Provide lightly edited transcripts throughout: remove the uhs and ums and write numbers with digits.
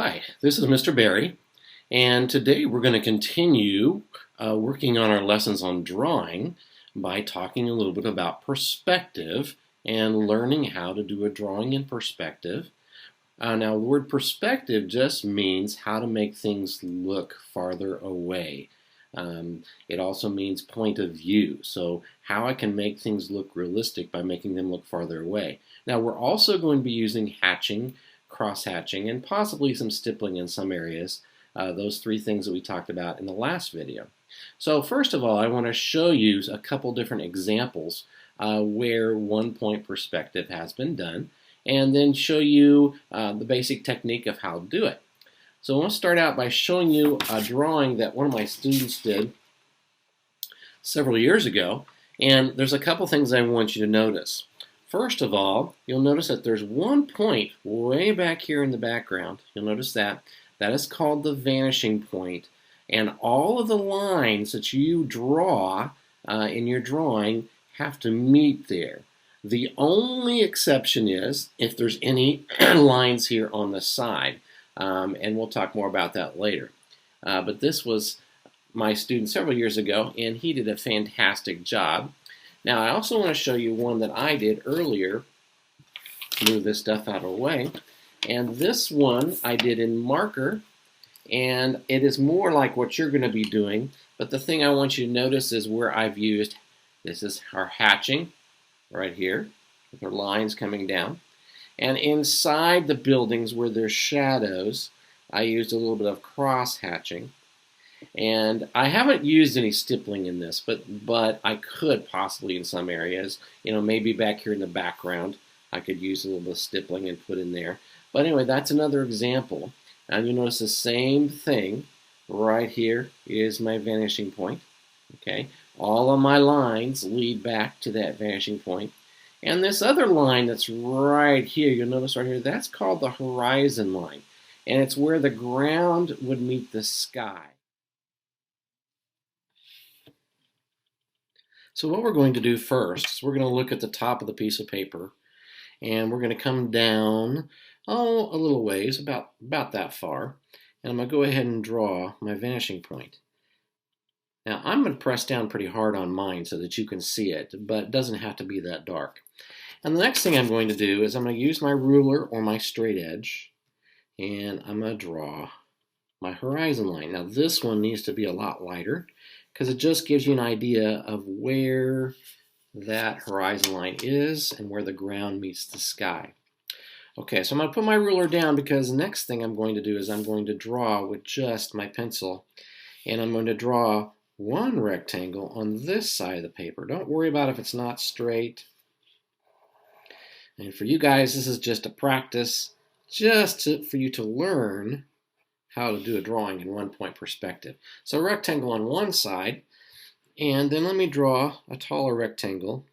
Hi, this is Mr. Barry, and today we're going to continue working on our lessons on drawing by talking a little bit about perspective and learning how to do a drawing in perspective. Now, the word perspective just means how to make things look farther away. It also means point of view, so how I can make things look realistic by making them look farther away. Now, we're also going to be using hatching, cross-hatching, and possibly some stippling in some areas, those three things that we talked about in the last video. So first of all, I want to show you a couple different examples where one-point perspective has been done, and then show you the basic technique of how to do it. So I want to start out by showing you a drawing that one of my students did several years ago, and there's a couple things I want you to notice. First of all, you'll notice that there's one point way back here in the background. You'll notice that. That is called the vanishing point. And all of the lines that you draw in your drawing have to meet there. The only exception is if there's any lines here on the side. And we'll talk more about that later. But this was my student several years ago, and he did a fantastic job. Now, I also want to show you one that I did earlier. Move this stuff out of the way. And this one I did in marker, and it is more like what you're going to be doing. But the thing I want you to notice is where I've used, this is our hatching right here, with our lines coming down. And inside the buildings where there's shadows, I used a little bit of cross-hatching. And I haven't used any stippling in this, but I could possibly in some areas. You know, maybe back here in the background, I could use a little bit of stippling and put in there. But anyway, that's another example. And you notice the same thing right here is my vanishing point. Okay, all of my lines lead back to that vanishing point. And this other line that's right here, you'll notice right here, that's called the horizon line. And it's where the ground would meet the sky. So what we're going to do first is we're going to look at the top of the piece of paper, and we're going to come down, a little ways, about that far, and I'm going to go ahead and draw my vanishing point. Now I'm going to press down pretty hard on mine so that you can see it, but it doesn't have to be that dark. And the next thing I'm going to do is I'm going to use my ruler or my straight edge, and I'm going to draw my horizon line. Now this one needs to be a lot lighter, because it just gives you an idea of where that horizon line is and where the ground meets the sky. Okay, so I'm going to put my ruler down because the next thing I'm going to do is I'm going to draw with just my pencil, and I'm going to draw one rectangle on this side of the paper. Don't worry about if it's not straight. And for you guys, this is just a practice, for you to learn how to do a drawing in one-point perspective. So a rectangle on one side, and then let me draw a taller rectangle.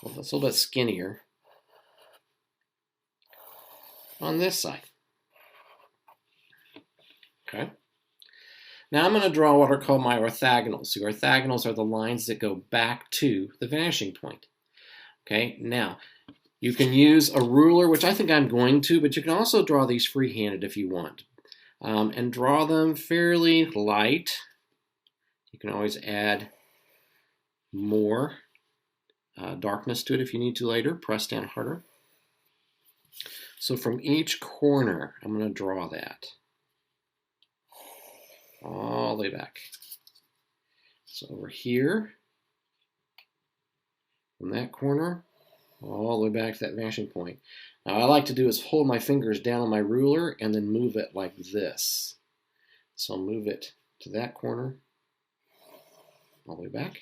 Well, that's a little bit skinnier on this side. Okay. Now I'm going to draw what are called my orthogonals. The orthogonals are the lines that go back to the vanishing point. Okay. Now, you can use a ruler, which I think I'm going to, but you can also draw these freehanded if you want. And draw them fairly light. You can always add more darkness to it if you need to later. Press down harder. So from each corner, I'm going to draw that all the way back. So over here, from that corner, all the way back to that vanishing point. Now, what I like to do is hold my fingers down on my ruler and then move it like this. So I'll move it to that corner, all the way back.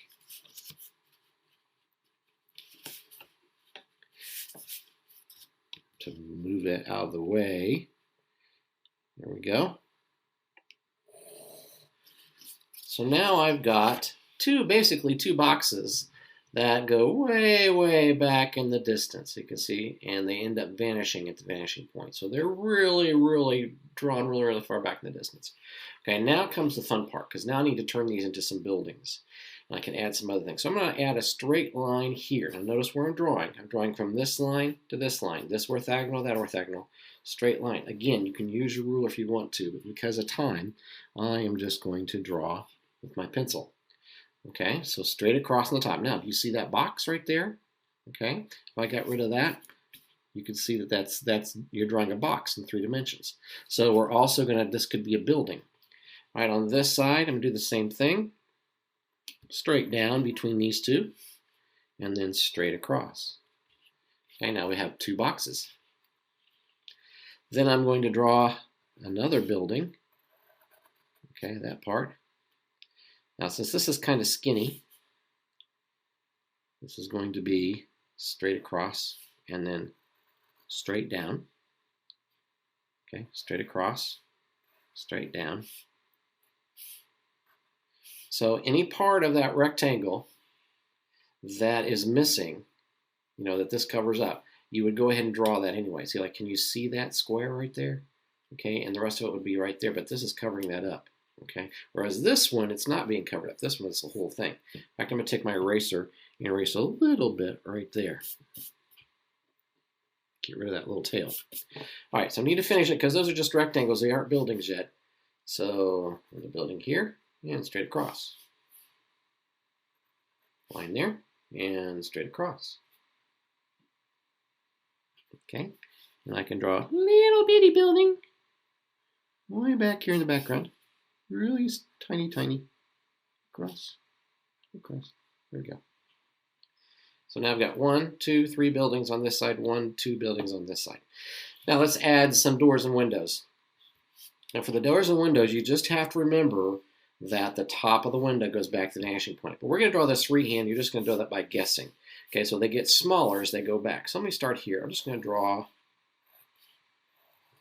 To move it out of the way. There we go. So now I've got basically two boxes that go way, way back in the distance, you can see, and they end up vanishing at the vanishing point. So they're really, really drawn really far back in the distance. Okay, now comes the fun part, because now I need to turn these into some buildings. And I can add some other things. So I'm going to add a straight line here. Now notice where I'm drawing. I'm drawing from this line to this line. This orthogonal, that orthogonal. Straight line. Again, you can use your ruler if you want to, but because of time, I am just going to draw with my pencil. Okay, so straight across on the top. Now, do you see that box right there? Okay, if I got rid of that, you can see that that's you're drawing a box in 3 dimensions. So we're also going to, this could be a building. All right, on this side, I'm going to do the same thing. Straight down between these two, and then straight across. Okay, now we have 2 boxes. Then I'm going to draw another building. Okay, that part. Now, since this is kind of skinny, this is going to be straight across and then straight down. Okay, straight across, straight down. So any part of that rectangle that is missing, that this covers up, you would go ahead and draw that anyway. See, like, can you see that square right there? Okay, and the rest of it would be right there, but this is covering that up. Okay, whereas this one, it's not being covered up. This one is the whole thing. In fact, I'm going to take my eraser and erase a little bit right there. Get rid of that little tail. All right, so I need to finish it because those are just rectangles. They aren't buildings yet. So there's a building here and straight across. Line there and straight across. Okay, and I can draw a little bitty building way back here in the background. Really tiny, tiny. Across. There we go. So now I've got 1, 2, 3 buildings on this side, 1, 2 buildings on this side. Now let's add some doors and windows. Now for the doors and windows, you just have to remember that the top of the window goes back to the vanishing point. But we're going to draw this freehand. You're just going to do that by guessing. Okay, so they get smaller as they go back. So let me start here. I'm just going to draw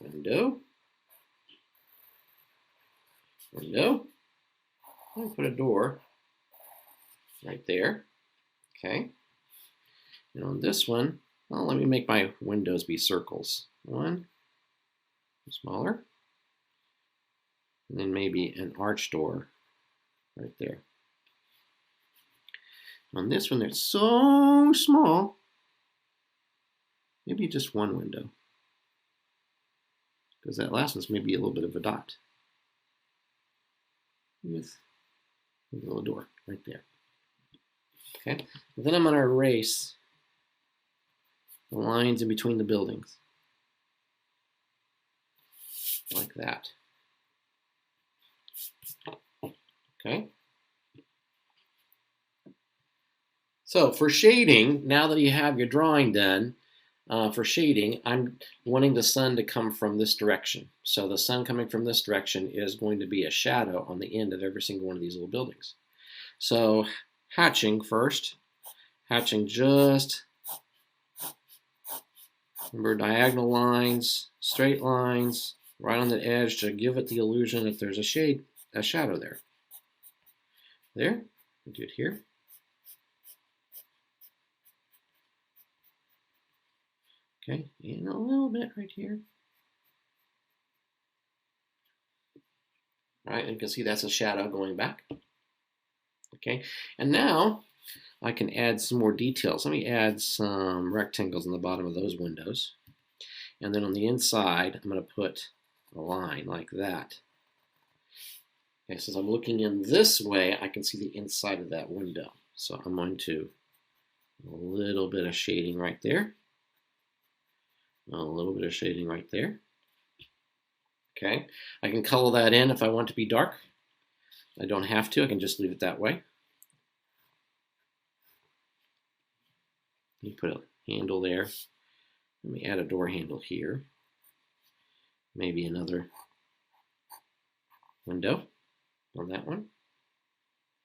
window. Window. I'm going to put a door right there. Okay. And on this one, well, let me make my windows be circles. 1, smaller. And then maybe an arch door right there. On this one, they're so small, maybe just 1 window. Because that last one's maybe a little bit of a dot. With a little door right there. Okay, and then I'm going to erase the lines in between the buildings. Like that. Okay. So for shading, now that you have your drawing done, for shading, I'm wanting the sun to come from this direction. So the sun coming from this direction is going to be a shadow on the end of every single one of these little buildings. So hatching first. Hatching just, remember, diagonal lines, straight lines, right on the edge to give it the illusion that there's a shadow there. There, we'll do it here. Okay, and a little bit right here. All right, and you can see that's a shadow going back. Okay, and now I can add some more details. Let me add some rectangles on the bottom of those windows. And then on the inside, I'm going to put a line like that. Okay, since I'm looking in this way, I can see the inside of that window. So I'm going to a little bit of shading right there. A little bit of shading right there. Okay, I can color that in if I want it to be dark. I don't have to, I can just leave it that way. You put a handle there. Let me add a door handle here. Maybe another window on that one.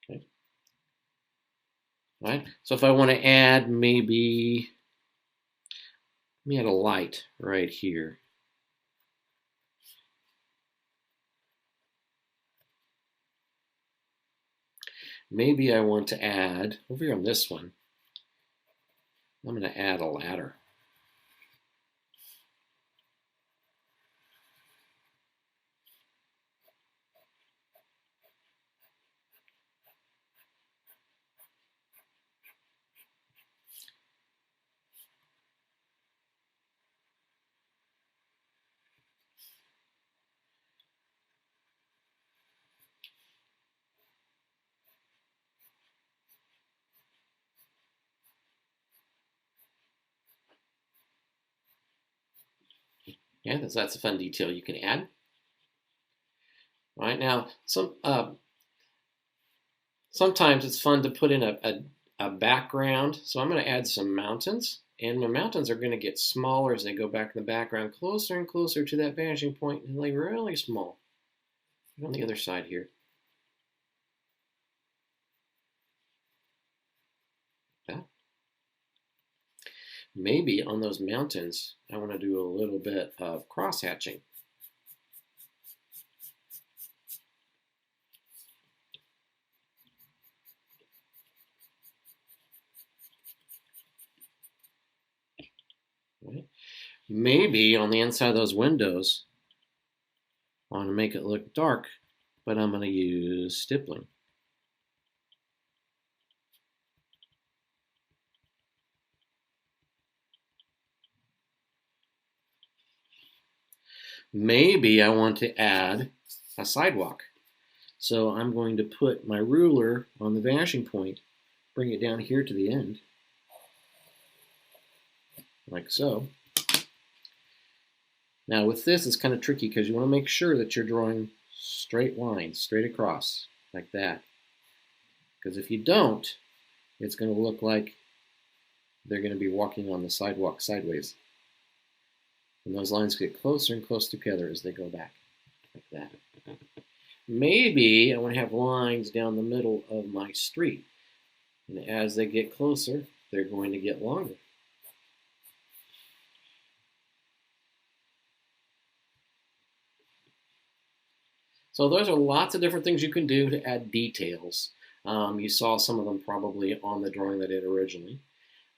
Okay. All right. So if I want to add maybe, let me add a light right here. Maybe I want to add, over here on this one, I'm going to add a ladder. Yeah, that's a fun detail you can add. All right, now, sometimes it's fun to put in a background. So I'm going to add some mountains. And my mountains are going to get smaller as they go back in the background, closer and closer to that vanishing point, and they're really small. On the other side here. That. Maybe on those mountains, I want to do a little bit of cross-hatching. Right. Maybe on the inside of those windows, I want to make it look dark, but I'm going to use stippling. Maybe I want to add a sidewalk. So I'm going to put my ruler on the vanishing point, bring it down here to the end, like so. Now with this, it's kind of tricky because you want to make sure that you're drawing straight lines, straight across, like that. Because if you don't, it's going to look like they're going to be walking on the sidewalk sideways. And those lines get closer and closer together as they go back, like that. Maybe I want to have lines down the middle of my street. And as they get closer, they're going to get longer. So those are lots of different things you can do to add details. You saw some of them probably on the drawing that I did originally.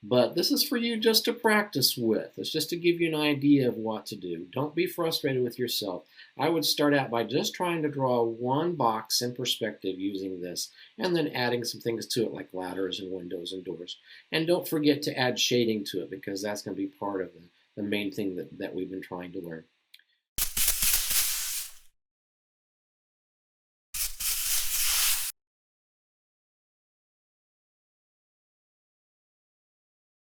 But this is for you just to practice with. It's just to give you an idea of what to do. Don't be frustrated with yourself. I would start out by just trying to draw one box in perspective using this, and then adding some things to it like ladders and windows and doors. And don't forget to add shading to it, because that's going to be part of the main thing that we've been trying to learn.